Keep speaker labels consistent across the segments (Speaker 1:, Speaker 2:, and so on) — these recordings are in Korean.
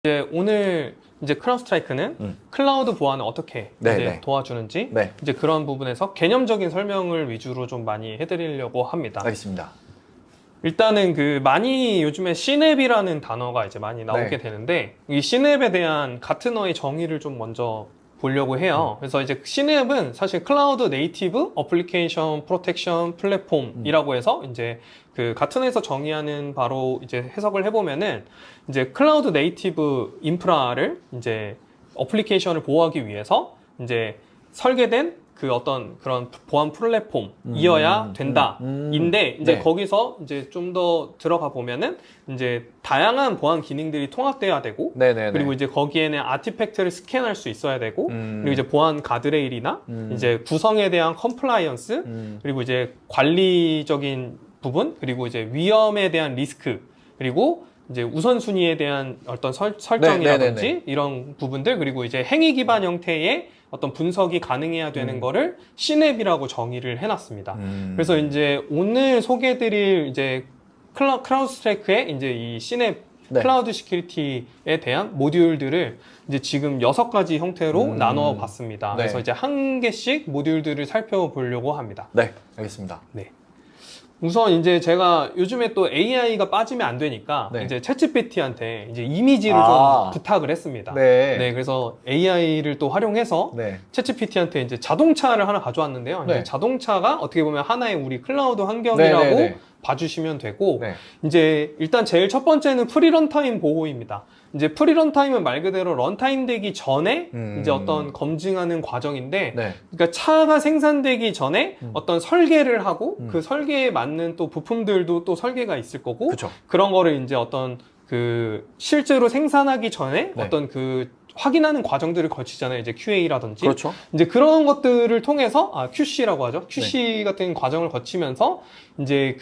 Speaker 1: 이제 오늘 이제 크라우드스트라이크는 클라우드 보안을 어떻게 이제 도와주는지 이제 그런 부분에서 개념적인 설명을 위주로 좀 많이 해드리려고 합니다.
Speaker 2: 알겠습니다.
Speaker 1: 일단은 그 많이 요즘에 C앱이라는 단어가 이제 많이 나오게 되는데 이 C앱에 대한 가트너의 정의를 좀 먼저 보려고 해요. 그래서 이제 C앱은 사실 클라우드 네이티브 어플리케이션 프로텍션 플랫폼이라고 해서 이제 그 가트너에서 정의하는 바로 이제 해석을 해보면은 이제 클라우드 네이티브 인프라를 이제 어플리케이션을 보호하기 위해서 이제 설계된 그 어떤 그런 보안 플랫폼이어야 된다인데 이제 거기서 이제 좀 더 들어가 보면은 이제 다양한 보안 기능들이 통합돼야 되고 그리고 이제 거기에는 아티팩트를 스캔할 수 있어야 되고 그리고 이제 보안 가드레일이나 이제 구성에 대한 컴플라이언스 그리고 이제 관리적인 부분 그리고 이제 위험에 대한 리스크 그리고 이제 우선순위에 대한 어떤 설정이라든지 이런 부분들 그리고 이제 행위 기반 형태의 어떤 분석이 가능해야 되는 거를 C앱이라고 정의를 해놨습니다. 그래서 이제 오늘 소개해드릴 이제 크라우드스트라이크의 이제 이 C앱 클라우드 시큐리티에 대한 모듈들을 이제 지금 6가지 형태로 나눠 봤습니다. 그래서 이제 한 개씩 모듈들을 살펴보려고 합니다.
Speaker 2: 네, 알겠습니다.
Speaker 1: 네. 우선 이제 제가 요즘에 또 AI가 빠지면 안 되니까 이제 챗GPT한테 이제 이미지를 좀 부탁을 했습니다. 그래서 AI를 또 활용해서 챗GPT한테 이제 자동차를 하나 가져왔는데요. 이제 자동차가 어떻게 보면 하나의 우리 클라우드 환경이라고 봐주시면 되고 이제 일단 제일 첫 번째는 프리 런타임 보호입니다. 이제 프리 런타임은 말 그대로 런타임 되기 전에 이제 어떤 검증하는 과정인데 그러니까 차가 생산되기 전에 어떤 설계를 하고 그 설계에 맞는 또 부품들도 또 설계가 있을 거고 그런 거를 이제 어떤 그 실제로 생산하기 전에 어떤 그 확인하는 과정들을 거치잖아요. 이제 QA라든지. 이제 그런 것들을 통해서, QC라고 하죠. QC 같은 과정을 거치면서, 이제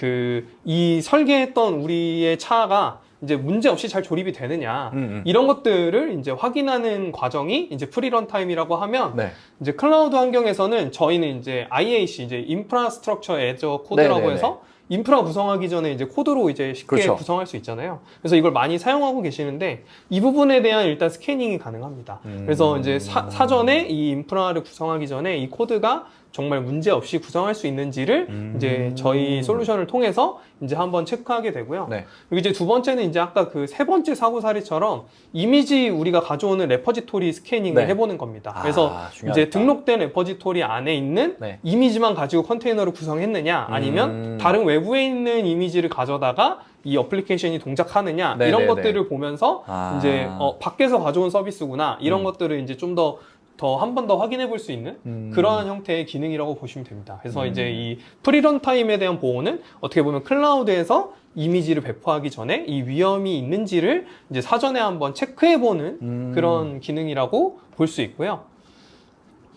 Speaker 1: 이 설계했던 우리의 차가 이제 문제 없이 잘 조립이 되느냐. 이런 것들을 이제 확인하는 과정이 이제 프리런타임이라고 하면, 이제 클라우드 환경에서는 저희는 이제 IAC, 이제 인프라스트럭처 애저 코드라고 해서, 인프라 구성하기 전에 이제 코드로 이제 쉽게 구성할 수 있잖아요. 그래서 이걸 많이 사용하고 계시는데 이 부분에 대한 일단 스캐닝이 가능합니다. 그래서 이제 사전에 이 인프라를 구성하기 전에 이 코드가 정말 문제 없이 구성할 수 있는지를 이제 저희 솔루션을 통해서 이제 한번 체크하게 되고요. 그리고 이제 두 번째는 이제 아까 그 세 번째 사고 사례처럼 이미지 우리가 가져오는 레퍼지토리 스캐닝을 해보는 겁니다. 그래서 이제 등록된 레퍼지토리 안에 있는 이미지만 가지고 컨테이너를 구성했느냐 아니면 다른 외부에 있는 이미지를 가져다가 이 어플리케이션이 동작하느냐 이런 것들을 보면서 이제 밖에서 가져온 서비스구나 이런 것들을 이제 좀 더 한 번 더 확인해 볼 수 있는 그런 형태의 기능이라고 보시면 됩니다. 그래서 이제 이 프리런타임에 대한 보호는 어떻게 보면 클라우드에서 이미지를 배포하기 전에 이 위험이 있는지를 이제 사전에 한번 체크해 보는 그런 기능이라고 볼 수 있고요.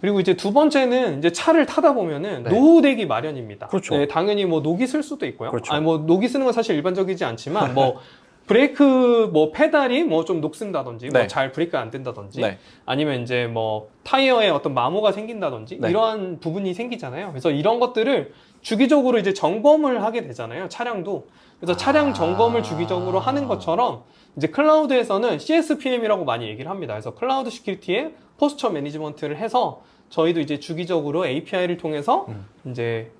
Speaker 1: 그리고 이제 두 번째는 이제 차를 타다 보면은 노후되기 마련입니다. 당연히 뭐 녹이 쓸 수도 있고요. 아니 뭐 녹이 쓰는 건 사실 일반적이지 않지만 뭐 브레이크 뭐 페달이 뭐 좀 녹슨다든지 뭐 잘 브레이크가 안 된다든지 아니면 이제 뭐 타이어에 어떤 마모가 생긴다든지 이러한 부분이 생기잖아요. 그래서 이런 것들을 주기적으로 이제 점검을 하게 되잖아요. 차량도. 그래서 차량 점검을 주기적으로 하는 것처럼 이제 클라우드에서는 CSPM이라고 많이 얘기를 합니다. 그래서 클라우드 시큐리티의 포스처 매니지먼트를 해서 저희도 이제 주기적으로 API를 통해서 이제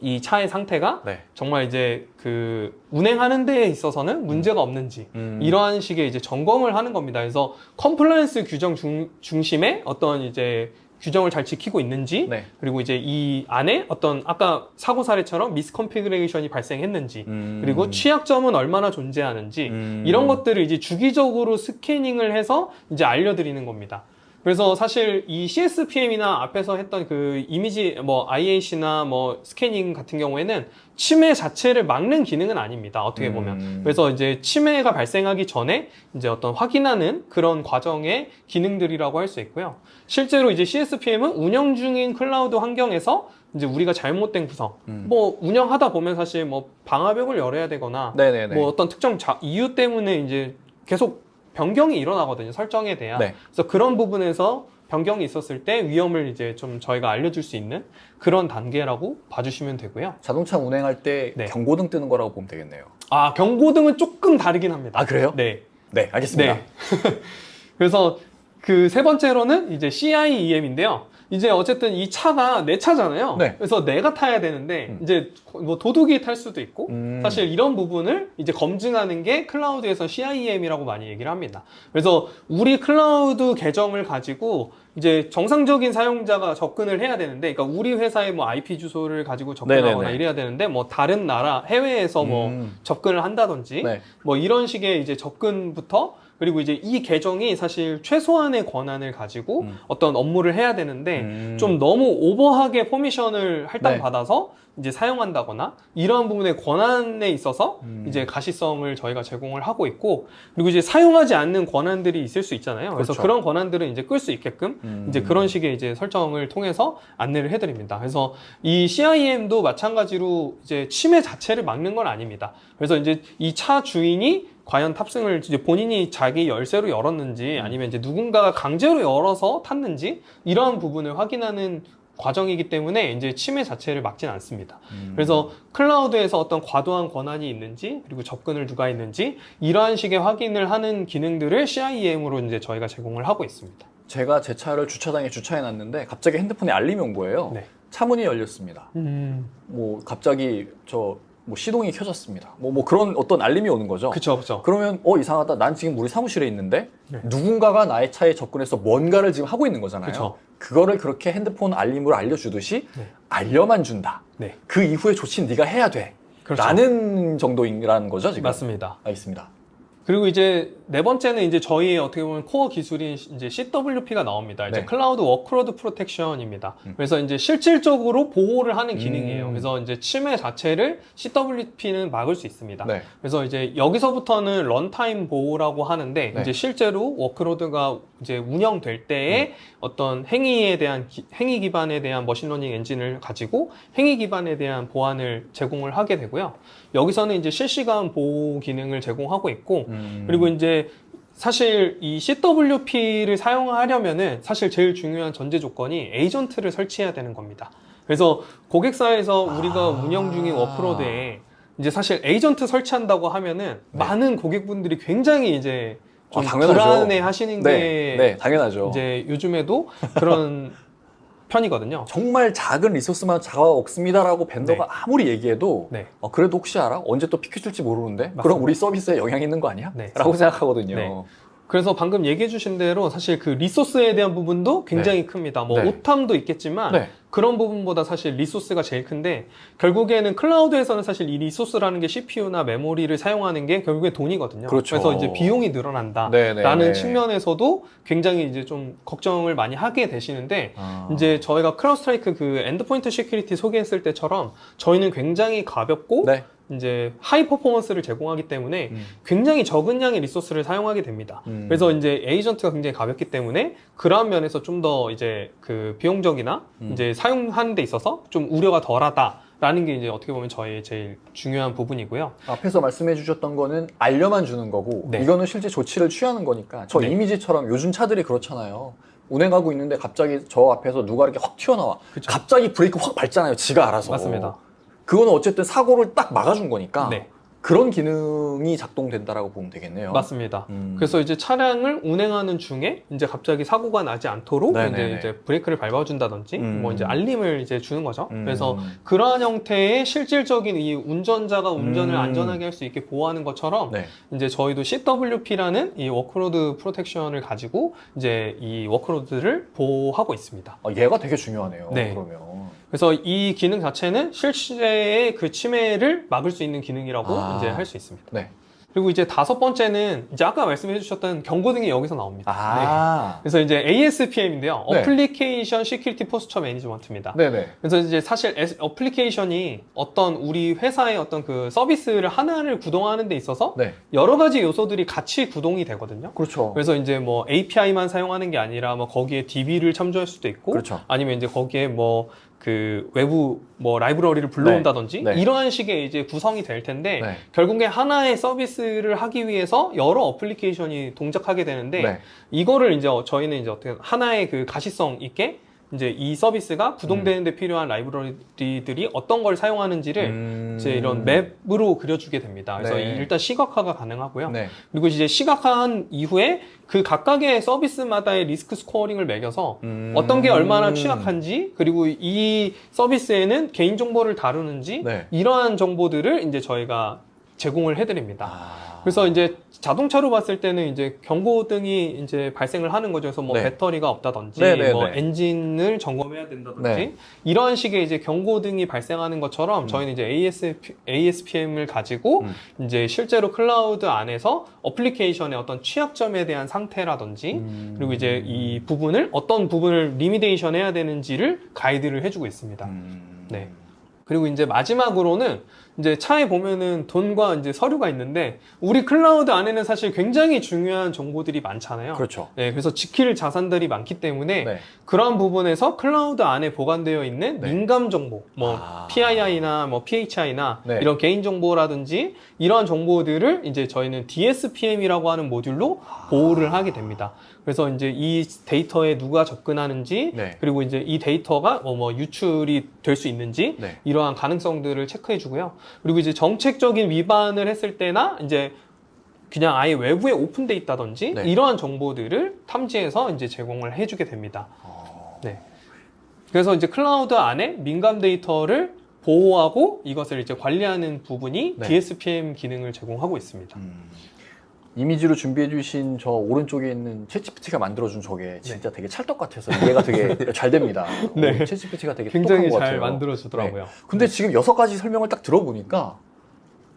Speaker 1: 이 차의 상태가 정말 이제 그 운행하는 데에 있어서는 문제가 없는지 이러한 식의 이제 점검을 하는 겁니다. 그래서 컴플라이언스 규정 중심의 어떤 이제 규정을 잘 지키고 있는지 그리고 이제 이 안에 어떤 아까 사고 사례처럼 미스컨피그레이션이 발생했는지 그리고 취약점은 얼마나 존재하는지 이런 것들을 이제 주기적으로 스캐닝을 해서 이제 알려드리는 겁니다. 그래서 사실 이 CSPM이나 앞에서 했던 그 이미지 뭐 IAC나 뭐 스캐닝 같은 경우에는 침해 자체를 막는 기능은 아닙니다. 어떻게 보면. 그래서 이제 침해가 발생하기 전에 이제 어떤 확인하는 그런 과정의 기능들이라고 할 수 있고요. 실제로 이제 CSPM은 운영 중인 클라우드 환경에서 이제 우리가 잘못된 구성, 뭐 운영하다 보면 사실 뭐 방화벽을 열어야 되거나 뭐 어떤 특정 이유 때문에 이제 계속 변경이 일어나거든요. 설정에 대한. 그래서 그런 부분에서 변경이 있었을 때 위험을 이제 좀 저희가 알려줄 수 있는 그런 단계라고 봐주시면 되고요.
Speaker 2: 자동차 운행할 때 경고등 뜨는 거라고 보면 되겠네요.
Speaker 1: 경고등은 조금 다르긴 합니다.
Speaker 2: 그래요?
Speaker 1: 네.
Speaker 2: 네, 알겠습니다.
Speaker 1: 네. 그래서 그 세 번째로는 이제 CIEM인데요. 이제 어쨌든 이 차가 내 차잖아요. 네. 그래서 내가 타야 되는데 이제 뭐 도둑이 탈 수도 있고 사실 이런 부분을 이제 검증하는 게 클라우드에서 CIEM이라고 많이 얘기를 합니다. 그래서 우리 클라우드 계정을 가지고 이제 정상적인 사용자가 접근을 해야 되는데, 그러니까 우리 회사의 뭐 IP 주소를 가지고 접근하거나 네네네. 이래야 되는데, 뭐 다른 나라 해외에서 뭐 접근을 한다든지, 네. 뭐 이런 식의 이제 접근부터, 그리고 이제 이 계정이 사실 최소한의 권한을 가지고 어떤 업무를 해야 되는데 좀 너무 오버하게 퍼미션을 할당받아서 이제 사용한다거나 이러한 부분의 권한에 있어서 이제 가시성을 저희가 제공을 하고 있고, 그리고 이제 사용하지 않는 권한들이 있을 수 있잖아요. 그래서 그렇죠. 그런 권한들은 이제 끌 수 있게끔 이제 그런 식의 이제 설정을 통해서 안내를 해드립니다. 그래서 이 CIEM도 마찬가지로 이제 침해 자체를 막는 건 아닙니다. 그래서 이제 이 차 주인이 과연 탑승을 이제 본인이 자기 열쇠로 열었는지 아니면 이제 누군가가 강제로 열어서 탔는지 이러한 부분을 확인하는 과정이기 때문에 이제 침해 자체를 막진 않습니다. 그래서 클라우드에서 어떤 과도한 권한이 있는지, 그리고 접근을 누가 했는지 이러한 식의 확인을 하는 기능들을 CIEM으로 이제 저희가 제공을 하고 있습니다.
Speaker 2: 제가 제 차를 주차장에 주차해 놨는데 갑자기 핸드폰에 알림이 온 거예요. 네. 차 문이 열렸습니다. 뭐 갑자기 뭐 시동이 켜졌습니다. 뭐 그런 어떤 알림이 오는 거죠.
Speaker 1: 그쵸, 그쵸.
Speaker 2: 그러면 이상하다. 난 지금 우리 사무실에 있는데 네. 누군가가 나의 차에 접근해서 뭔가를 지금 하고 있는 거잖아요. 그쵸. 그거를 그렇게 핸드폰 알림으로 알려주듯이 네. 알려만 준다. 네. 그 이후에 조치는 네가 해야 돼. 그렇죠. 라는 정도라는 거죠, 지금.
Speaker 1: 맞습니다.
Speaker 2: 알겠습니다.
Speaker 1: 그리고 이제 네 번째는 이제 저희의 어떻게 보면 코어 기술인 이제 CWP가 나옵니다. 이제 네. 클라우드 워크로드 프로텍션입니다. 그래서 이제 실질적으로 보호를 하는 기능이에요. 그래서 이제 침해 자체를 CWP는 막을 수 있습니다. 네. 그래서 이제 여기서부터는 런타임 보호라고 하는데 네. 이제 실제로 워크로드가 이제 운영될 때에 어떤 행위 기반에 대한 머신러닝 엔진을 가지고 행위 기반에 대한 보안을 제공을 하게 되고요. 여기서는 이제 실시간 보호 기능을 제공하고 있고, 그리고 이제 사실 이 CWP를 사용하려면은 사실 제일 중요한 전제 조건이 에이전트를 설치해야 되는 겁니다. 그래서 고객사에서 우리가 운영 중인 워크로드에 이제 사실 에이전트 설치한다고 하면은 네. 많은 고객분들이 굉장히 이제 좀 불안해 하시는 게
Speaker 2: 당연하죠.
Speaker 1: 이제 요즘에도 그런 편이거든요.
Speaker 2: 정말 작은 리소스만 자가 없습니다라고 벤더가 네. 아무리 얘기해도 네. 그래도 혹시 알아? 언제 또 피크 줄지 모르는데? 맞습니다. 그럼 우리 서비스에 영향이 있는 거 아니야? 네. 라고 생각하거든요. 네.
Speaker 1: 그래서 방금 얘기해 주신 대로 사실 그 리소스에 대한 부분도 굉장히 네. 큽니다. 뭐 네. 오탐도 있겠지만 네. 그런 부분보다 사실 리소스가 제일 큰데, 결국에는 클라우드에서는 사실 이 리소스라는 게 CPU나 메모리를 사용하는 게 결국에 돈이거든요. 그렇죠. 그래서 이제 비용이 늘어난다라는 측면에서도 굉장히 이제 좀 걱정을 많이 하게 되시는데, 이제 저희가 크라우드스트라이크 그 엔드포인트 시큐리티 소개했을 때처럼 저희는 굉장히 가볍고 네. 이제 하이 퍼포먼스를 제공하기 때문에 굉장히 적은 양의 리소스를 사용하게 됩니다. 그래서 이제 에이전트가 굉장히 가볍기 때문에 그런 면에서 좀 더 이제 그 비용적이나 이제 사용하는 데 있어서 좀 우려가 덜하다라는 게 이제 어떻게 보면 저의 제일 중요한 부분이고요.
Speaker 2: 앞에서 말씀해 주셨던 거는 알려만 주는 거고 네. 이거는 실제 조치를 취하는 거니까 저 네. 이미지처럼 요즘 차들이 그렇잖아요. 운행하고 있는데 갑자기 저 앞에서 누가 이렇게 확 튀어나와. 그쵸. 갑자기 브레이크 확 밟잖아요. 지가 알아서.
Speaker 1: 맞습니다.
Speaker 2: 그거는 어쨌든 사고를 딱 막아준 거니까 네. 그런 기능이 작동된다라고 보면 되겠네요.
Speaker 1: 맞습니다. 그래서 이제 차량을 운행하는 중에 이제 갑자기 사고가 나지 않도록 이제 브레이크를 밟아준다든지 뭐 이제 알림을 이제 주는 거죠. 그래서 그러한 형태의 실질적인 이 운전자가 운전을 안전하게 할 수 있게 보호하는 것처럼 네. 이제 저희도 CWP라는 이 워크로드 프로텍션을 가지고 이제 이 워크로드를 보호하고 있습니다.
Speaker 2: 얘가 되게 중요하네요. 네. 그러면.
Speaker 1: 그래서 이 기능 자체는 실제의 그 침해를 막을 수 있는 기능이라고 이제 할 수 있습니다. 네. 그리고 이제 다섯 번째는 이제 아까 말씀해 주셨던 경고등이 여기서 나옵니다. 네. 그래서 이제 ASPM인데요. 네. 어플리케이션 시큐리티 포스처 매니지먼트입니다. 네네. 그래서 이제 사실 어플리케이션이 어떤 우리 회사의 어떤 그 서비스를 하나를 구동하는 데 있어서 네. 여러 가지 요소들이 같이 구동이 되거든요. 그렇죠. 그래서 이제 뭐 API만 사용하는 게 아니라 뭐 거기에 DB를 참조할 수도 있고 그렇죠. 아니면 이제 거기에 뭐 그 외부 뭐 라이브러리를 불러온다든지 네. 네. 이러한 식의 이제 구성이 될 텐데 네. 결국에 하나의 서비스를 하기 위해서 여러 어플리케이션이 동작하게 되는데 네. 이거를 이제 저희는 이제 어떻게 하나의 그 가시성 있게 이제 이 서비스가 구동되는데 필요한 라이브러리들이 어떤 걸 사용하는지를 이제 이런 맵으로 그려주게 됩니다. 그래서
Speaker 2: 네.
Speaker 1: 일단 시각화가 가능하고요.
Speaker 2: 네.
Speaker 1: 그리고 이제 시각화한 이후에 그 각각의 서비스마다의 리스크 스코어링을 매겨서 어떤 게 얼마나 취약한지, 그리고 이 서비스에는 개인정보를 다루는지,
Speaker 2: 네.
Speaker 1: 이러한 정보들을 이제 저희가 제공을 해드립니다. 그래서 이제 자동차로 봤을 때는 이제 경고등이 이제 발생을 하는 거죠. 그래서 뭐
Speaker 2: 네.
Speaker 1: 배터리가 없다든지,
Speaker 2: 네.
Speaker 1: 뭐 엔진을 점검해야 된다든지,
Speaker 2: 네.
Speaker 1: 이런 식의 이제 경고등이 발생하는 것처럼 저희는 이제 ASPM을 가지고 이제 실제로 클라우드 안에서 어플리케이션의 어떤 취약점에 대한 상태라든지, 그리고 이제 이 부분을 어떤 부분을 리미데이션 해야 되는지를 가이드를 해주고 있습니다. 네. 그리고 이제 마지막으로는 이제 차에 보면은 돈과 이제 서류가 있는데, 우리 클라우드 안에는 사실 굉장히 중요한 정보들이 많잖아요.
Speaker 2: 그렇죠.
Speaker 1: 네, 그래서 지킬 자산들이 많기 때문에
Speaker 2: 네.
Speaker 1: 그런 부분에서 클라우드 안에 보관되어 있는
Speaker 2: 네.
Speaker 1: 민감 정보, 뭐 PII나 뭐 PHI나
Speaker 2: 네.
Speaker 1: 이런 개인 정보라든지 이러한 정보들을 이제 저희는 DSPM이라고 하는 모듈로 보호를 하게 됩니다. 그래서 이제 이 데이터에 누가 접근하는지,
Speaker 2: 네.
Speaker 1: 그리고 이제 이 데이터가 뭐 유출이 될 수 있는지,
Speaker 2: 네.
Speaker 1: 이러한 가능성들을 체크해 주고요. 그리고 이제 정책적인 위반을 했을 때나 이제 그냥 아예 외부에 오픈돼 있다든지,
Speaker 2: 네.
Speaker 1: 이러한 정보들을 탐지해서 이제 제공을 해주게 됩니다. 네. 그래서 이제 클라우드 안에 민감 데이터를 보호하고 이것을 이제 관리하는 부분이
Speaker 2: 네.
Speaker 1: DSPM 기능을 제공하고 있습니다.
Speaker 2: 이미지로 준비해 주신 저 오른쪽에 있는 챗GPT가 만들어준 저게 진짜 되게 찰떡 같아서 이해가 되게 잘 됩니다.
Speaker 1: 네.
Speaker 2: 챗GPT가 되게
Speaker 1: 굉장히
Speaker 2: 똑똑한 것
Speaker 1: 잘
Speaker 2: 같아요.
Speaker 1: 만들어주더라고요.
Speaker 2: 네. 근데 지금 6가지 설명을 딱 들어보니까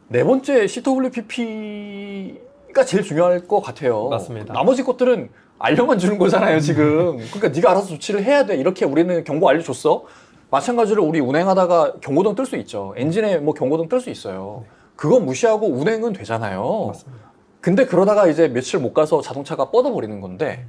Speaker 2: 네 번째 CWPP가 제일 중요할 것 같아요.
Speaker 1: 맞습니다.
Speaker 2: 나머지 것들은 알려만 주는 거잖아요, 지금. 그러니까 네가 알아서 조치를 해야 돼. 이렇게 우리는 경고 알려줬어. 마찬가지로 우리 운행하다가 경고등 뜰 수 있죠. 엔진에 뭐 경고등 뜰 수 있어요. 그거 무시하고 운행은 되잖아요.
Speaker 1: 맞습니다.
Speaker 2: 근데 그러다가 이제 며칠 못 가서 자동차가 뻗어버리는 건데,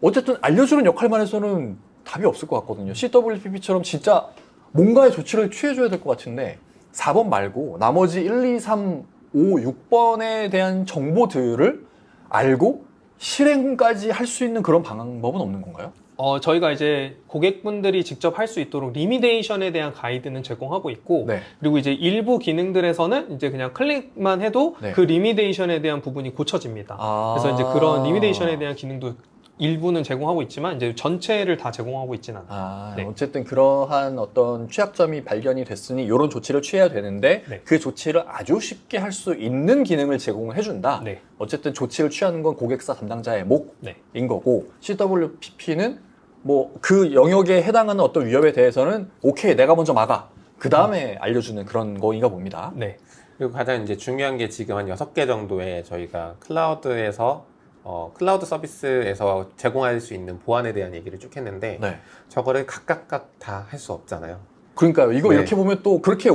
Speaker 2: 어쨌든 알려주는 역할만 해서는 답이 없을 것 같거든요. CWPP처럼 진짜 뭔가의 조치를 취해줘야 될 것 같은데 4번 말고 나머지 1, 2, 3, 5, 6번에 대한 정보들을 알고 실행까지 할 수 있는 그런 방법은 없는 건가요?
Speaker 1: 저희가 이제 고객분들이 직접 할 수 있도록 리미데이션에 대한 가이드는 제공하고 있고,
Speaker 2: 네.
Speaker 1: 그리고 이제 일부 기능들에서는 이제 그냥 클릭만 해도
Speaker 2: 네.
Speaker 1: 그 리미데이션에 대한 부분이 고쳐집니다. 그래서 이제 그런 리미데이션에 대한 기능도 일부는 제공하고 있지만 이제 전체를 다 제공하고 있지는 않아요. 네.
Speaker 2: 어쨌든 그러한 어떤 취약점이 발견이 됐으니 이런 조치를 취해야 되는데
Speaker 1: 네.
Speaker 2: 그 조치를 아주 쉽게 할 수 있는 기능을 제공을 해준다.
Speaker 1: 네.
Speaker 2: 어쨌든 조치를 취하는 건 고객사 담당자의 몫인
Speaker 1: 네.
Speaker 2: 거고, CWPP는 뭐 그 영역에 해당하는 어떤 위협에 대해서는 오케이, 내가 먼저 막아. 그 다음에 알려주는 그런 거인가 봅니다.
Speaker 1: 네.
Speaker 3: 그리고 가장 이제 중요한 게 지금 한 6개 정도의 저희가 클라우드에서 클라우드 서비스에서 제공할 수 있는 보안에 대한 얘기를 쭉 했는데,
Speaker 2: 네.
Speaker 3: 저거를 각각 다 할 수 없잖아요.
Speaker 2: 그러니까요. 이거
Speaker 3: 네.
Speaker 2: 이렇게 보면 또 그렇게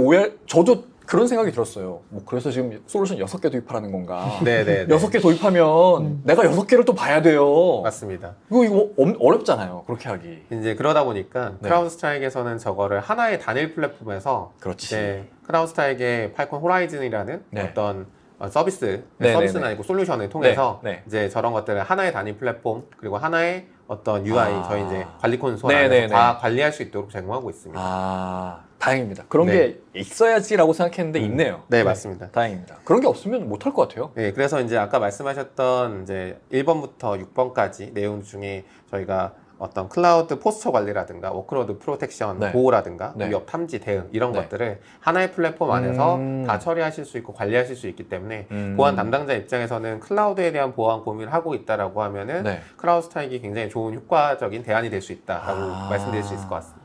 Speaker 2: 저도 그런 생각이 들었어요. 뭐 그래서 지금 솔루션 6개 도입하라는 건가?
Speaker 3: 네네.
Speaker 2: 6개 도입하면 내가 6개를 또 봐야 돼요.
Speaker 3: 맞습니다.
Speaker 2: 이거 어렵잖아요. 그렇게 하기.
Speaker 3: 이제 그러다 보니까
Speaker 2: 네.
Speaker 3: 크라우드 스트라이크에서는 저거를 하나의 단일 플랫폼에서
Speaker 2: 그렇지.
Speaker 3: 이제 크라우드 스트라이크의 팔콘 호라이즌이라는
Speaker 2: 네.
Speaker 3: 어떤 서비스는
Speaker 2: 네네네.
Speaker 3: 아니고 솔루션을 통해서
Speaker 2: 네.
Speaker 3: 이제 저런 것들을 하나의 단일 플랫폼, 그리고 하나의 어떤 UI, 저희 이제 관리 콘솔
Speaker 2: 네네네.
Speaker 3: 안에서 다 관리할 수 있도록 제공하고 있습니다.
Speaker 2: 다행입니다. 그런
Speaker 3: 네.
Speaker 2: 게 있어야지라고 생각했는데 있네요.
Speaker 3: 네, 맞습니다.
Speaker 2: 다행입니다. 그런 게 없으면 못할 것 같아요.
Speaker 3: 네, 그래서 이제 아까 말씀하셨던 이제 1번부터 6번까지 내용 중에 저희가 어떤 클라우드 포스처 관리라든가 워크로드 프로텍션
Speaker 2: 네.
Speaker 3: 보호라든가
Speaker 2: 네.
Speaker 3: 위협 탐지 대응 이런
Speaker 2: 네.
Speaker 3: 것들을 하나의 플랫폼 안에서 다 처리하실 수 있고 관리하실 수 있기 때문에 보안 담당자 입장에서는 클라우드에 대한 보안 고민을 하고 있다라고 하면은
Speaker 2: 네.
Speaker 3: 크라우드 스트라이크가 굉장히 좋은 효과적인 대안이 될 수 있다라고 말씀드릴 수 있을 것 같습니다.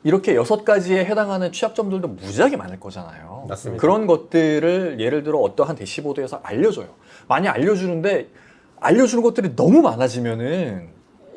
Speaker 2: 이렇게 6가지에 해당하는 취약점들도 무지하게 많을 거잖아요.
Speaker 3: 맞습니다.
Speaker 2: 그런 것들을 예를 들어 어떠한 대시보드에서 알려줘요. 많이 알려주는데 알려주는 것들이 너무 많아지면은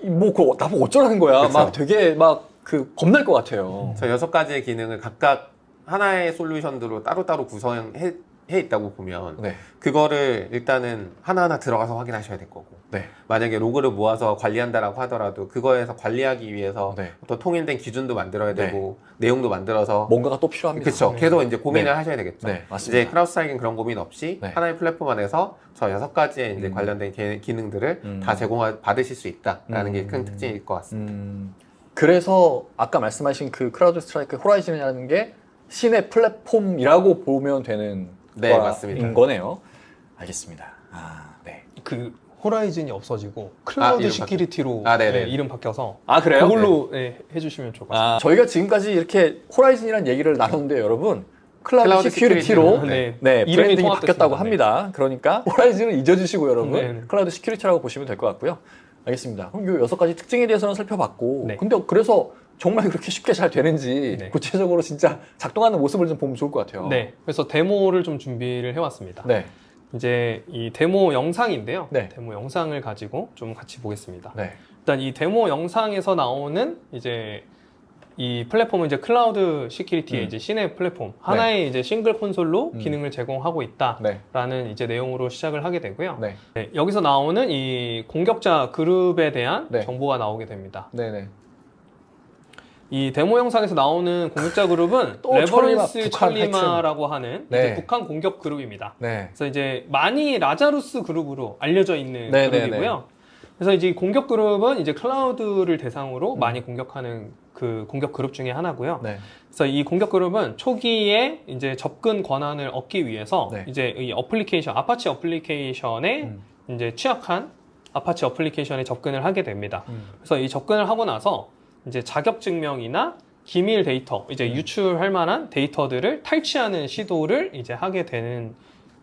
Speaker 2: 뭐 그거 나보고 어쩌라는 거야.
Speaker 3: 그쵸.
Speaker 2: 막 되게 막 겁날 것 같아요.
Speaker 3: 저 6가지의 기능을 각각 하나의 솔루션으로 따로따로 구성해 있다고 보면
Speaker 2: 네.
Speaker 3: 그거를 일단은 하나하나 들어가서 확인하셔야 될 거고,
Speaker 2: 네.
Speaker 3: 만약에 로그를 모아서 관리한다라고 하더라도 그거에서 관리하기 위해서
Speaker 2: 네.
Speaker 3: 또 통일된 기준도 만들어야
Speaker 2: 네.
Speaker 3: 되고 내용도 만들어서
Speaker 2: 뭔가가 또 필요합니다.
Speaker 3: 그렇죠. 계속 이제 고민을
Speaker 2: 네.
Speaker 3: 하셔야 되겠죠.
Speaker 2: 네, 맞습니다.
Speaker 3: 이제 크라우드 스트라이크는 그런 고민 없이
Speaker 2: 네.
Speaker 3: 하나의 플랫폼 안에서 저 6가지의 이제 관련된 기능들을 다 받으실 수 있다라는 게 큰 특징일 것 같습니다.
Speaker 2: 그래서 아까 말씀하신 그 크라우드 스트라이크 호라이즌이라는 게 신의 플랫폼이라고 보면 되는
Speaker 3: 네, 맞습니다.
Speaker 2: 거네요. 알겠습니다. 네.
Speaker 1: 그 호라이즌이 없어지고 클라우드 시큐리티로 이름 바뀌어서
Speaker 2: 그래요?
Speaker 1: 그걸로 해주시면 좋을 것 같습니다.
Speaker 2: 저희가 지금까지 이렇게 호라이즌이라는 얘기를 나눴는데 여러분 클라우드 시큐리티로 브랜딩이 바뀌었다고 합니다. 그러니까 호라이즌을 잊어주시고 여러분 클라우드 시큐리티라고 보시면 될 것 같고요. 알겠습니다. 그럼 이 6가지 특징에 대해서는 살펴봤고 근데 그래서 정말 그렇게 쉽게 잘 되는지 구체적으로 진짜 작동하는 모습을 좀 보면 좋을 것 같아요.
Speaker 1: 네, 그래서 데모를 좀 준비를 해왔습니다. 이제 이 데모 영상인데요. 데모 영상을 가지고 좀 같이 보겠습니다. 일단 이 데모 영상에서 나오는 이제 이 플랫폼은 이제 클라우드 시큐리티의 이제 신의 플랫폼 하나의 이제 싱글 콘솔로 기능을 제공하고 있다라는 이제 내용으로 시작을 하게 되고요. 여기서 나오는 이 공격자 그룹에 대한 정보가 나오게 됩니다. 이 데모 영상에서 나오는 공격자 그룹은 레버런스 찰리마라고 하는 이제 북한 공격 그룹입니다. 그래서 이제 많이 라자루스 그룹으로 알려져 있는 그룹이고요. 그래서 이제 공격 그룹은 이제 클라우드를 대상으로 많이 공격하는 그 공격 그룹 중에 하나고요. 그래서 이 공격 그룹은 초기에 이제 접근 권한을 얻기 위해서 이제 이 어플리케이션, 아파치 어플리케이션에 이제 취약한 아파치 어플리케이션에 접근을 하게 됩니다. 그래서 이 접근을 하고 나서 이제 자격증명이나 기밀 데이터, 이제 유출할 만한 데이터들을 탈취하는 시도를 이제 하게 되는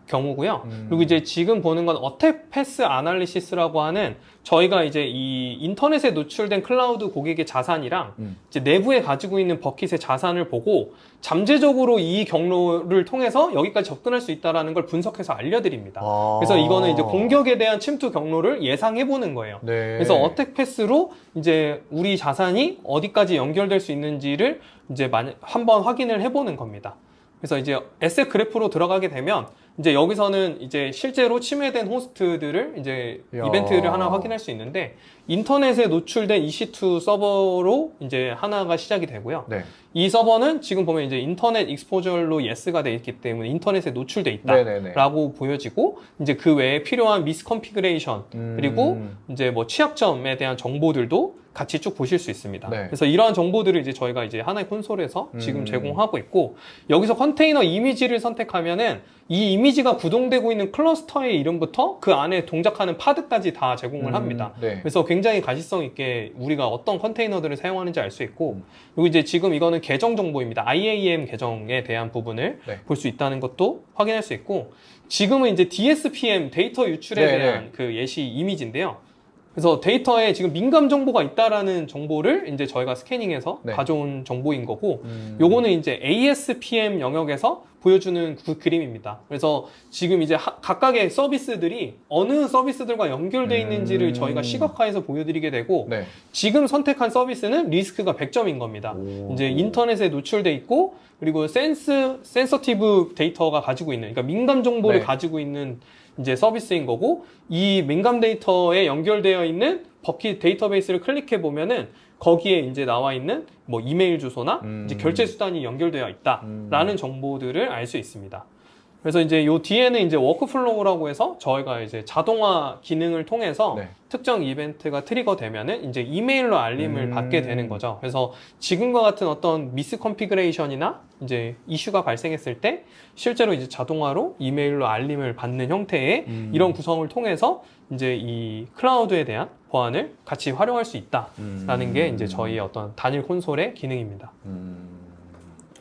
Speaker 1: 경우고요. 그리고 이제 지금 보는 건 어택 패스 아날리시스라고 하는 저희가 이제 이 인터넷에 노출된 클라우드 고객의 자산이랑 이제 내부에 가지고 있는 버킷의 자산을 보고 잠재적으로 이 경로를 통해서 여기까지 접근할 수 있다는 걸 분석해서 알려드립니다. 그래서 이거는 이제 공격에 대한 침투 경로를 예상해 보는 거예요. 그래서 어택 패스로 이제 우리 자산이 어디까지 연결될 수 있는지를 이제 한번 확인을 해보는 겁니다. 그래서 이제 에셋 그래프로 들어가게 되면 이제 여기서는 이제 실제로 침해된 호스트들을 이제 이벤트를 하나 확인할 수 있는데 인터넷에 노출된 EC2 서버로 이제 하나가 시작이 되고요. 이 서버는 지금 보면 이제 인터넷 익스포저로 예스가 돼 있기 때문에 인터넷에 노출돼 있다라고 보여지고 이제 그 외에 필요한 미스컨피그레이션 그리고 이제 뭐 취약점에 대한 정보들도 같이 쭉 보실 수 있습니다. 그래서 이러한 정보들을 이제 저희가 이제 하나의 콘솔에서 지금 제공하고 있고 여기서 컨테이너 이미지를 선택하면은 이 이미지가 구동되고 있는 클러스터의 이름부터 그 안에 동작하는 파드까지 다 제공을 합니다. 그래서 굉장히 가시성 있게 우리가 어떤 컨테이너들을 사용하는지 알 수 있고 그리고 이제 지금 이거는 계정 정보입니다. IAM 계정에 대한 부분을 볼 수 있다는 것도 확인할 수 있고 지금은 이제 DSPM 데이터 유출에 대한 그 예시 이미지인데요. 그래서 데이터에 지금 민감 정보가 있다라는 정보를 이제 저희가 스캐닝해서 가져온 정보인 거고, 요거는 이제 ASPM 영역에서 보여주는 그 그림입니다. 그래서 지금 이제 각각의 서비스들이 어느 서비스들과 연결되어 있는지를 저희가 시각화해서 보여드리게 되고, 지금 선택한 서비스는 리스크가 100점인 겁니다. 이제 인터넷에 노출돼 있고, 그리고 센서티브 데이터가 가지고 있는, 그러니까 민감 정보를 가지고 있는 이제 서비스인 거고, 이 민감 데이터에 연결되어 있는 버킷 데이터베이스를 클릭해 보면은 거기에 이제 나와 있는 뭐 이메일 주소나 이제 결제 수단이 연결되어 있다라는 정보들을 알 수 있습니다. 그래서 이제 요 뒤에는 이제 워크플로우라고 해서 저희가 이제 자동화 기능을 통해서 특정 이벤트가 트리거 되면은 이제 이메일로 알림을 받게 되는 거죠. 그래서 지금과 같은 어떤 미스 컨피그레이션이나 이제 이슈가 발생했을 때 실제로 이제 자동화로 이메일로 알림을 받는 형태의 이런 구성을 통해서 이제 이 클라우드에 대한 보안을 같이 활용할 수 있다라는 게 이제 저희의 어떤 단일 콘솔의 기능입니다.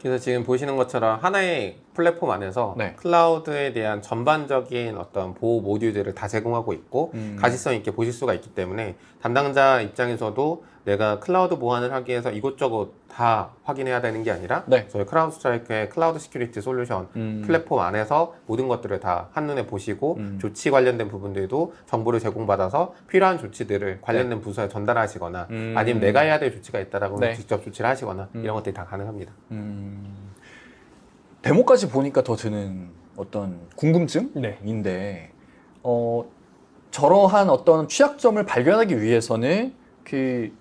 Speaker 3: 그래서 지금 보시는 것처럼 하나의 플랫폼 안에서 클라우드에 대한 전반적인 어떤 보호 모듈들을 다 제공하고 있고 가시성 있게 보실 수가 있기 때문에 담당자 입장에서도 내가 클라우드 보안을 하기 위해서 이것저것 다 확인해야 되는 게 아니라 저희 크라우드 스트라이크의 클라우드 시큐리티 솔루션 플랫폼 안에서 모든 것들을 다 한눈에 보시고 조치 관련된 부분들도 정보를 제공받아서 필요한 조치들을 관련된 부서에 전달하시거나 아니면 내가 해야 될 조치가 있다라고 하면 직접 조치를 하시거나 이런 것들이 다 가능합니다.
Speaker 2: 데모까지 보니까 더 드는 어떤 궁금증인데 저러한 어떤 취약점을 발견하기 위해서는 그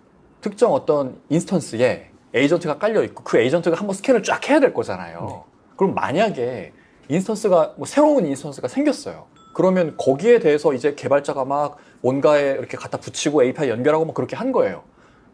Speaker 2: 특정 어떤 인스턴스에 에이전트가 깔려 있고 그 에이전트가 한번 스캔을 쫙 해야 될 거잖아요. 그럼 만약에 인스턴스가 뭐 새로운 인스턴스가 생겼어요. 그러면 거기에 대해서 이제 개발자가 막 뭔가에 이렇게 갖다 붙이고 API 연결하고 막 그렇게 한 거예요.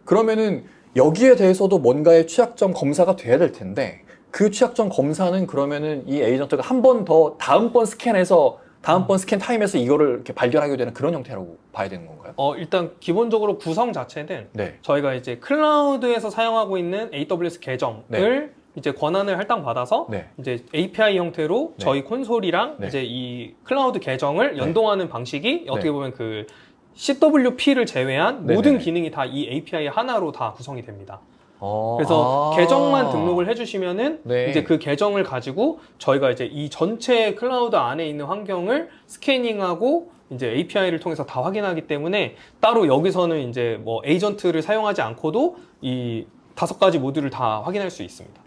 Speaker 2: 그러면은 여기에 대해서도 뭔가의 취약점 검사가 돼야 될 텐데 그 취약점 검사는 그러면은 이 에이전트가 한 번 더 다음번 스캔 타임에서 이거를 이렇게 발견하게 되는 그런 형태라고 봐야 되는 건가요?
Speaker 1: 일단 기본적으로 구성 자체는
Speaker 2: 네.
Speaker 1: 저희가 이제 클라우드에서 사용하고 있는 AWS 계정을
Speaker 2: 네.
Speaker 1: 이제 권한을 할당받아서
Speaker 2: 네.
Speaker 1: 이제 API 형태로
Speaker 2: 네.
Speaker 1: 저희 콘솔이랑
Speaker 2: 네.
Speaker 1: 이제 이 클라우드 계정을 연동하는 방식이 어떻게
Speaker 2: 네.
Speaker 1: 보면 그 CWP를 제외한
Speaker 2: 네네.
Speaker 1: 모든 기능이 다 이 API 하나로 다 구성이 됩니다.
Speaker 2: 그래서
Speaker 1: 그래서 계정만 등록을 해주시면은
Speaker 2: 네.
Speaker 1: 이제 그 계정을 가지고 저희가 이제 이 전체 클라우드 안에 있는 환경을 스캐닝하고 이제 API를 통해서 다 확인하기 때문에 따로 여기서는 이제 뭐 에이전트를 사용하지 않고도 이 5가지 모듈을 다 확인할 수 있습니다.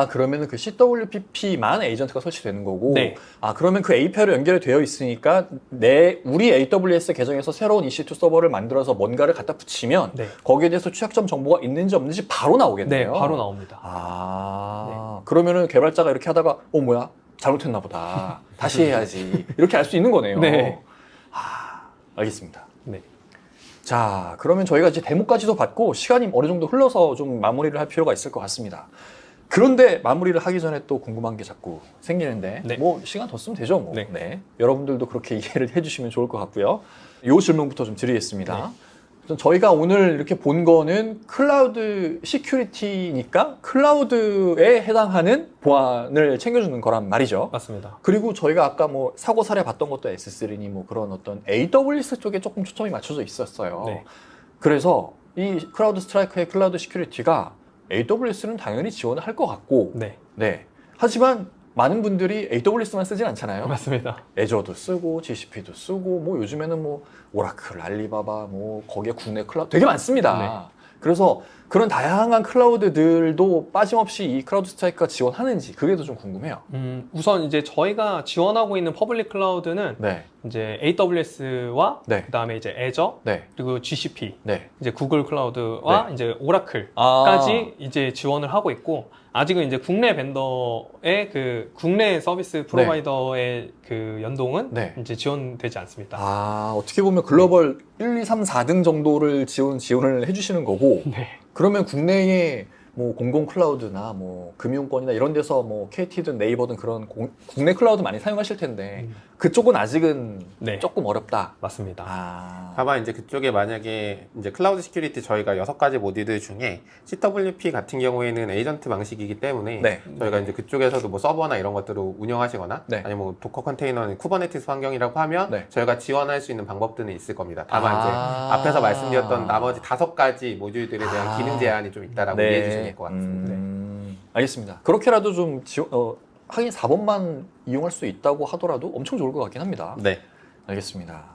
Speaker 2: 그러면은 그 CWPP만 에이전트가 설치되는 거고.
Speaker 1: 네.
Speaker 2: 그러면 그 API로 연결이 되어 있으니까 우리 AWS 계정에서 새로운 EC2 서버를 만들어서 뭔가를 갖다 붙이면
Speaker 1: 네.
Speaker 2: 거기에 대해서 취약점 정보가 있는지 없는지 바로 나오겠네요.
Speaker 1: 네, 바로 나옵니다.
Speaker 2: 네. 그러면은 개발자가 이렇게 하다가 뭐야? 잘못했나 보다. 다시 해야지. 이렇게 알 수 있는 거네요.
Speaker 1: 네.
Speaker 2: 알겠습니다.
Speaker 1: 네.
Speaker 2: 자, 그러면 저희가 이제 데모까지도 받고 시간이 어느 정도 흘러서 좀 마무리를 할 필요가 있을 것 같습니다. 그런데 마무리를 하기 전에 또 궁금한 게 자꾸 생기는데
Speaker 1: 네.
Speaker 2: 뭐 시간 더 쓰면 되죠 뭐.
Speaker 1: 네.
Speaker 2: 네. 여러분들도 그렇게 이해를 해주시면 좋을 것 같고요. 이 질문부터 좀 드리겠습니다.
Speaker 1: 네.
Speaker 2: 저희가 오늘 이렇게 본 거는 클라우드 시큐리티니까 클라우드에 해당하는 보안을 챙겨주는 거란 말이죠.
Speaker 1: 맞습니다.
Speaker 2: 그리고 저희가 아까 뭐 사고 사례 봤던 것도 S3니 뭐 그런 어떤 AWS 쪽에 조금 초점이 맞춰져 있었어요.
Speaker 1: 네.
Speaker 2: 그래서 이 크라우드 스트라이크의 클라우드 시큐리티가 AWS는 당연히 지원을 할 것 같고,
Speaker 1: 네.
Speaker 2: 하지만 많은 분들이 AWS만 쓰진 않잖아요.
Speaker 1: 맞습니다.
Speaker 2: 애저도 쓰고 GCP도 쓰고 뭐 요즘에는 뭐 오라클, 알리바바 뭐 거기에 국내 클라우드 되게 많습니다.
Speaker 1: 네.
Speaker 2: 그래서 그런 다양한 클라우드들도 빠짐없이 이 크라우드 스트라이크가 지원하는지 그게 더 좀 궁금해요.
Speaker 1: 우선 이제 저희가 지원하고 있는 퍼블릭 클라우드는
Speaker 2: 네.
Speaker 1: 이제 AWS와
Speaker 2: 네.
Speaker 1: 그다음에 이제 애저
Speaker 2: 네.
Speaker 1: 그리고 GCP
Speaker 2: 네.
Speaker 1: 이제 구글 클라우드와
Speaker 2: 네.
Speaker 1: 이제 오라클까지 이제 지원을 하고 있고 아직은 이제 국내 벤더의 그 국내 서비스 프로바이더의 그 연동은
Speaker 2: 네.
Speaker 1: 이제 지원되지 않습니다.
Speaker 2: 어떻게 보면 글로벌 1, 2, 3, 4등 정도를 지원을 해주시는 거고
Speaker 1: 네.
Speaker 2: 그러면 국내에 뭐 공공 클라우드나 뭐 금융권이나 이런 데서 뭐 KT든 네이버든 그런 국내 클라우드 많이 사용하실 텐데 그쪽은 아직은
Speaker 1: 네.
Speaker 2: 조금 어렵다.
Speaker 1: 맞습니다.
Speaker 3: 다만 이제 그쪽에 만약에 이제 클라우드 시큐리티 저희가 6가지 모듈 중에 CWP 같은 경우에는 에이전트 방식이기 때문에
Speaker 2: 네.
Speaker 3: 저희가 이제 그쪽에서도 뭐 서버나 이런 것들을 운영하시거나
Speaker 2: 네.
Speaker 3: 아니면 뭐 도커 컨테이너는 쿠버네티스 환경이라고 하면
Speaker 2: 네.
Speaker 3: 저희가 지원할 수 있는 방법들은 있을 겁니다. 다만 이제 앞에서 말씀드렸던 나머지 5가지 모듈들에 대한 기능 제한이 좀 있다라고 이해해 주시면 될 것 같습니다.
Speaker 2: 알겠습니다. 그렇게라도 좀 하긴 4번만 이용할 수 있다고 하더라도 엄청 좋을 것 같긴 합니다.
Speaker 3: 네.
Speaker 2: 알겠습니다.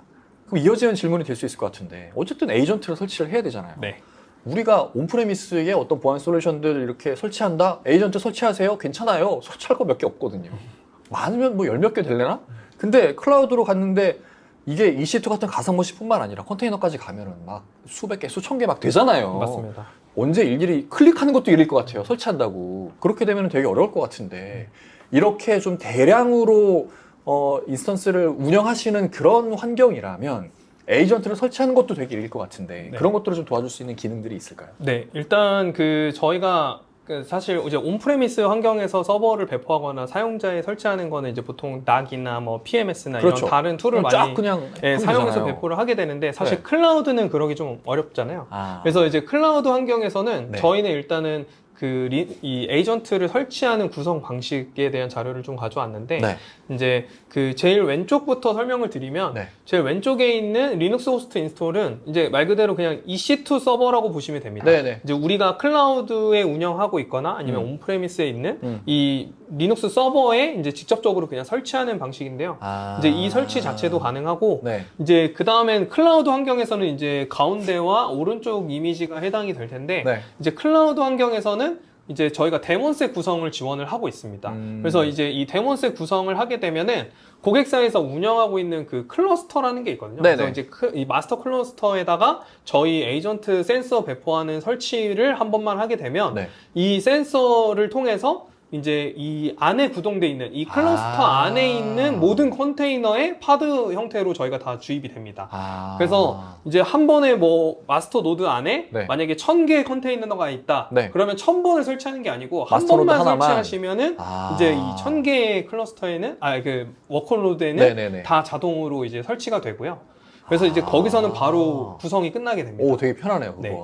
Speaker 2: 그럼 이어지는 질문이 될 수 있을 것 같은데 어쨌든 에이전트를 설치를 해야 되잖아요.
Speaker 1: 네.
Speaker 2: 우리가 온프레미스에 어떤 보안 솔루션들 이렇게 설치한다? 에이전트 설치하세요? 괜찮아요. 설치할 거 몇 개 없거든요. 많으면 뭐 10몇 개 될래나? 근데 클라우드로 갔는데 이게 EC2 같은 가상머신뿐만 아니라 컨테이너까지 가면은 막 수백 개, 수천 개 막 되잖아요.
Speaker 1: 맞습니다.
Speaker 2: 언제 일일이 클릭하는 것도 일일 것 같아요. 설치한다고. 그렇게 되면 되게 어려울 것 같은데 이렇게 좀 대량으로 인스턴스를 운영하시는 그런 환경이라면 에이전트를 설치하는 것도 되게 일일 것 같은데
Speaker 1: 네.
Speaker 2: 그런 것들을 좀 도와줄 수 있는 기능들이 있을까요?
Speaker 1: 네, 일단 저희가 사실 이제 온프레미스 환경에서 서버를 배포하거나 사용자에 설치하는 거는 이제 보통 NAC이나 뭐 PMS나
Speaker 2: 그렇죠.
Speaker 1: 이런 다른 툴을 많이
Speaker 2: 그냥
Speaker 1: 사용해서 배포를 하게 되는데 사실
Speaker 2: 네.
Speaker 1: 클라우드는 그러기 좀 어렵잖아요. 그래서 이제 클라우드 환경에서는
Speaker 2: 네.
Speaker 1: 저희는 일단은 이 에이전트를 설치하는 구성 방식에 대한 자료를 좀 가져왔는데
Speaker 2: 네.
Speaker 1: 이제 그 제일 왼쪽부터 설명을 드리면
Speaker 2: 네.
Speaker 1: 제일 왼쪽에 있는 리눅스 호스트 인스톨은 이제 말 그대로 그냥 EC2 서버라고 보시면 됩니다.
Speaker 2: 네네.
Speaker 1: 이제 우리가 클라우드에 운영하고 있거나 아니면 온프레미스에 있는 이 리눅스 서버에 이제 직접적으로 그냥 설치하는 방식인데요. 이제 이 설치 자체도 가능하고
Speaker 2: 네.
Speaker 1: 이제 그 다음엔 클라우드 환경에서는 이제 가운데와 오른쪽 이미지가 해당이 될 텐데
Speaker 2: 네.
Speaker 1: 이제 클라우드 환경에서는 이제 저희가 데몬셋 구성을 지원을 하고 있습니다. 그래서 이제 이 데몬셋 구성을 하게 되면은 고객사에서 운영하고 있는 그 클러스터라는 게 있거든요.
Speaker 2: 네네.
Speaker 1: 그래서 이제 이 마스터 클러스터에다가 저희 에이전트 센서 배포하는 설치를 한 번만 하게 되면
Speaker 2: 네.
Speaker 1: 이 센서를 통해서 이제 이 안에 구동돼 있는 이 클러스터 안에 있는 모든 컨테이너의 파드 형태로 저희가 다 주입이 됩니다. 그래서 이제 한 번에 뭐 마스터 노드 안에
Speaker 2: 네.
Speaker 1: 만약에 1000개의 컨테이너가 있다.
Speaker 2: 네.
Speaker 1: 그러면 1000번을 설치하는 게 아니고 한
Speaker 2: 마스터 노드
Speaker 1: 번만
Speaker 2: 하나만.
Speaker 1: 설치하시면은 이제 이 1000개의 클러스터에는 그 워커로드에는
Speaker 2: 네네네.
Speaker 1: 다 자동으로 이제 설치가 되고요. 그래서 이제 거기서는 바로 구성이 끝나게 됩니다.
Speaker 2: 오, 되게 편하네요, 그건.
Speaker 1: 네.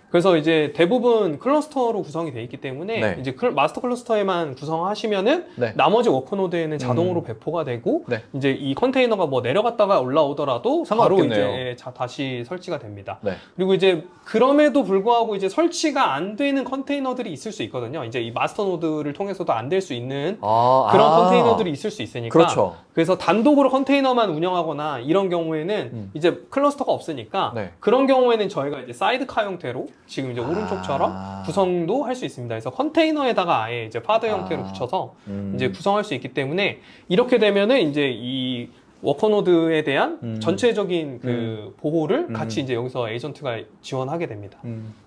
Speaker 1: 그래서 이제 대부분 클러스터로 구성이 돼 있기 때문에
Speaker 2: 네.
Speaker 1: 이제 마스터 클러스터에만 구성하시면은
Speaker 2: 네.
Speaker 1: 나머지 워커노드에는 자동으로 배포가 되고
Speaker 2: 네.
Speaker 1: 이제 이 컨테이너가 뭐 내려갔다가 올라오더라도 바로
Speaker 2: 상관없겠네요.
Speaker 1: 이제 다시 설치가 됩니다.
Speaker 2: 네.
Speaker 1: 그리고 이제 그럼에도 불구하고 이제 설치가 안 되는 컨테이너들이 있을 수 있거든요. 이제 이 마스터 노드를 통해서도 안 될 수 있는 그런 컨테이너들이 있을 수 있으니까.
Speaker 2: 그렇죠.
Speaker 1: 그래서 단독으로 컨테이너만 운영하거나 이런 경우에는 이제 클러스터가 없으니까
Speaker 2: 네.
Speaker 1: 그런 경우에는 저희가 이제 사이드카 형태로 지금 이제 오른쪽처럼 구성도 할 수 있습니다. 그래서 컨테이너에다가 아예 이제 파드 형태로 붙여서 이제 구성할 수 있기 때문에 이렇게 되면은 이제 이 워커노드에 대한 전체적인 그 보호를 같이 이제 여기서 에이전트가 지원하게 됩니다.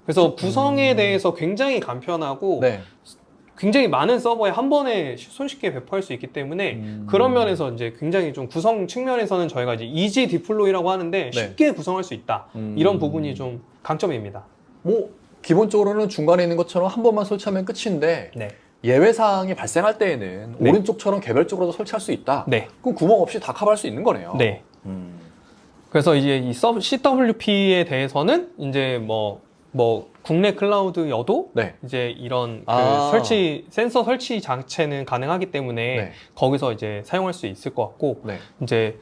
Speaker 1: 그래서 구성에 대해서 굉장히 간편하고
Speaker 2: 네.
Speaker 1: 굉장히 많은 서버에 한 번에 손쉽게 배포할 수 있기 때문에 그런 면에서 이제 굉장히 좀 구성 측면에서는 저희가 이제 이지 디플로이라고 하는데 쉽게 구성할 수 있다. 이런 부분이 좀 강점입니다.
Speaker 2: 뭐 기본적으로는 중간에 있는 것처럼 한 번만 설치하면 끝인데
Speaker 1: 네.
Speaker 2: 예외 사항이 발생할 때에는
Speaker 1: 네.
Speaker 2: 오른쪽처럼 개별적으로도 설치할 수 있다.
Speaker 1: 네.
Speaker 2: 그럼 구멍 없이 다 커버할 수 있는 거네요.
Speaker 1: 네. 그래서 이제 이 CWP에 대해서는 이제 뭐 국내 클라우드여도
Speaker 2: 네.
Speaker 1: 이제 이런 그 센서 설치 자체는 가능하기 때문에
Speaker 2: 네.
Speaker 1: 거기서 이제 사용할 수 있을 것 같고
Speaker 2: 네.
Speaker 1: 이제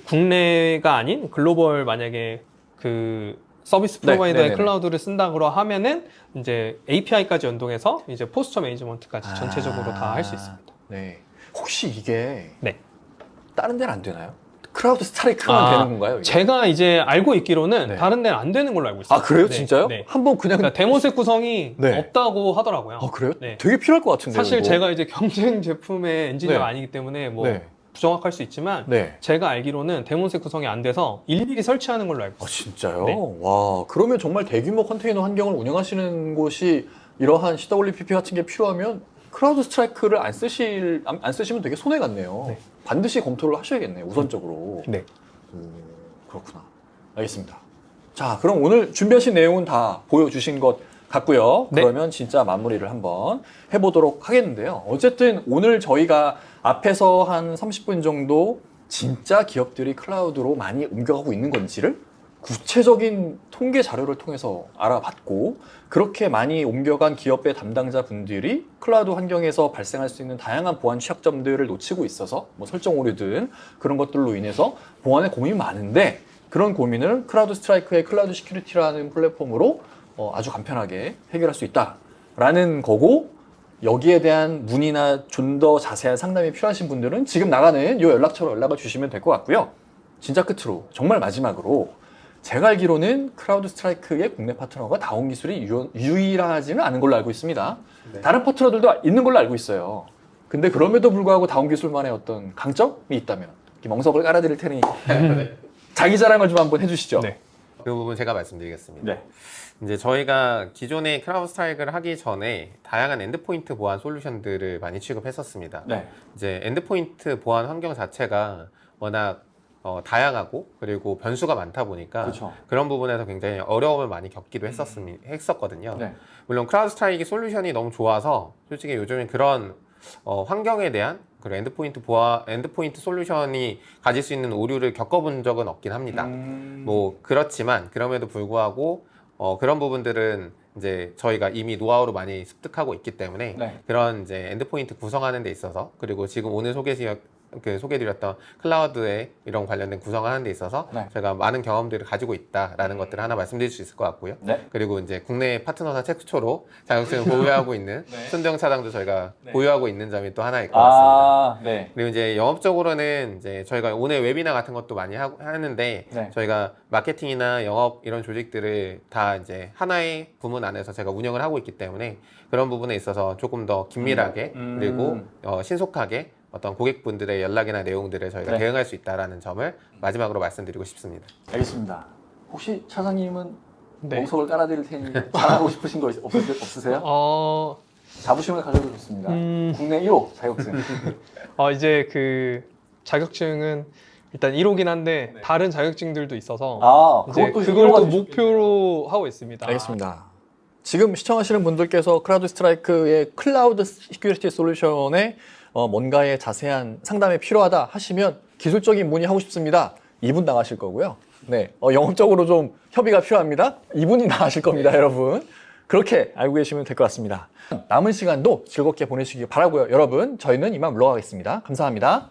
Speaker 1: 국내가 아닌 글로벌 만약에 그 서비스 프로바이더의
Speaker 2: 네네네.
Speaker 1: 클라우드를 쓴다고 하면은 이제 API까지 연동해서 이제 포스처 매니지먼트까지 전체적으로 다 할 수 있습니다.
Speaker 2: 네. 혹시 이게
Speaker 1: 네.
Speaker 2: 다른 데는 안 되나요? 크라우드 스트라이크만 되는 건가요? 이게?
Speaker 1: 제가 이제 알고 있기로는
Speaker 2: 네.
Speaker 1: 다른 데는 안 되는 걸로 알고 있어요.
Speaker 2: 아, 그래요?
Speaker 1: 네.
Speaker 2: 진짜요?
Speaker 1: 네.
Speaker 2: 한번 그냥
Speaker 1: 그러니까 데모셋 구성이
Speaker 2: 네.
Speaker 1: 없다고 하더라고요.
Speaker 2: 아, 그래요?
Speaker 1: 네.
Speaker 2: 되게 필요할 것 같은데요.
Speaker 1: 사실
Speaker 2: 이거?
Speaker 1: 제가 이제 경쟁 제품의 엔지니어가
Speaker 2: 네.
Speaker 1: 아니기 때문에 뭐
Speaker 2: 네.
Speaker 1: 부정확할 수 있지만
Speaker 2: 네.
Speaker 1: 제가 알기로는 데모셋 구성이 안 돼서 일일이 설치하는 걸로 알고
Speaker 2: 아,
Speaker 1: 있어요.
Speaker 2: 진짜요?
Speaker 1: 네.
Speaker 2: 와, 그러면 정말 대규모 컨테이너 환경을 운영하시는 곳이 이러한 CWPP 같은 게 필요하면 크라우드 스트라이크를 안 쓰시면 되게 손해 같네요.
Speaker 1: 네.
Speaker 2: 반드시 검토를 하셔야겠네요, 우선적으로.
Speaker 1: 네.
Speaker 2: 그렇구나. 알겠습니다. 자, 그럼 오늘 준비하신 내용은 다 보여주신 것 같고요.
Speaker 1: 네.
Speaker 2: 그러면 진짜 마무리를 한번 해보도록 하겠는데요. 어쨌든 오늘 저희가 앞에서 한 30분 정도 진짜 기업들이 클라우드로 많이 옮겨가고 있는 건지를 구체적인 통계 자료를 통해서 알아봤고, 그렇게 많이 옮겨간 기업의 담당자 분들이 클라우드 환경에서 발생할 수 있는 다양한 보안 취약점들을 놓치고 있어서 뭐 설정 오류든 그런 것들로 인해서 보안에 고민이 많은데, 그런 고민을 크라우드 스트라이크의 클라우드 시큐리티라는 플랫폼으로 아주 간편하게 해결할 수 있다라는 거고, 여기에 대한 문의나 좀 더 자세한 상담이 필요하신 분들은 지금 나가는 이 연락처로 연락을 주시면 될 것 같고요. 진짜 끝으로, 정말 마지막으로, 제가 알기로는 크라우드 스트라이크의 국내 파트너가 다운 기술이 유일하지는 않은 걸로 알고 있습니다.
Speaker 3: 네.
Speaker 2: 다른 파트너들도 있는 걸로 알고 있어요. 근데 그럼에도 불구하고 다운 기술만의 어떤 강점이 있다면 멍석을 깔아드릴 테니 자기 자랑을 좀 한번 해주시죠.
Speaker 1: 네.
Speaker 3: 그 부분 제가 말씀드리겠습니다.
Speaker 2: 네.
Speaker 3: 이제 저희가 기존에 크라우드 스트라이크를 하기 전에 다양한 엔드포인트 보안 솔루션들을 많이 취급했었습니다.
Speaker 2: 네.
Speaker 3: 이제 엔드포인트 보안 환경 자체가 워낙 다양하고 그리고 변수가 많다 보니까
Speaker 2: 그렇죠.
Speaker 3: 그런 부분에서 굉장히 어려움을 많이 겪기도 했었거든요.
Speaker 2: 네.
Speaker 3: 물론 크라우드 스트라이크 솔루션이 너무 좋아서 솔직히 요즘에 그런 환경에 대한 그리고 엔드포인트 솔루션이 가질 수 있는 오류를 겪어본 적은 없긴 합니다. 뭐 그렇지만 그럼에도 불구하고 그런 부분들은 이제 저희가 이미 노하우로 많이 습득하고 있기 때문에
Speaker 2: 네.
Speaker 3: 그런 이제 엔드포인트 구성하는 데 있어서, 그리고 지금 오늘 소개드렸던 클라우드에 이런 관련된 구성하는 데 있어서
Speaker 2: 네.
Speaker 3: 저희가 많은 경험들을 가지고 있다라는 것들을 하나 말씀드릴 수 있을 것 같고요.
Speaker 2: 네.
Speaker 3: 그리고 이제 국내 파트너사 최초로 자격증을 보유하고 있는
Speaker 2: 네.
Speaker 3: 순정 차량도 저희가
Speaker 1: 네.
Speaker 3: 보유하고 있는 점이 또 하나일 것 같습니다.
Speaker 2: 네.
Speaker 3: 그리고 이제 영업적으로는 이제 저희가 오늘 웨비나 같은 것도 많이 하는데
Speaker 2: 네.
Speaker 3: 저희가 마케팅이나 영업 이런 조직들을 다 이제 하나의 부문 안에서 제가 운영을 하고 있기 때문에 그런 부분에 있어서 조금 더 긴밀하게 그리고 신속하게 어떤 고객분들의 연락이나 내용들을 저희가
Speaker 2: 네.
Speaker 3: 대응할 수 있다는 점을 마지막으로 말씀드리고 싶습니다.
Speaker 2: 알겠습니다. 혹시 차장님은
Speaker 1: 네.
Speaker 2: 멍석을 깔아드릴 테니 잘하고 싶으신 거 없으세요? 자부심을 가져도 좋습니다. 국내 1호 자격증.
Speaker 1: 이제 그 자격증은 일단 1호긴 한데 다른 자격증들도 있어서 이제 그걸 또 목표로 하고 있습니다.
Speaker 2: 알겠습니다. 지금 시청하시는 분들께서 크라우드 스트라이크의 클라우드 시큐리티 솔루션에 뭔가의 자세한 상담이 필요하다 하시면 기술적인 문의하고 싶습니다. 이분 나가실 거고요. 네, 영업적으로 좀 협의가 필요합니다. 이분이 나가실 겁니다, 여러분. 그렇게 알고 계시면 될 것 같습니다. 남은 시간도 즐겁게 보내시기 바라고요. 여러분, 저희는 이만 물러가겠습니다. 감사합니다.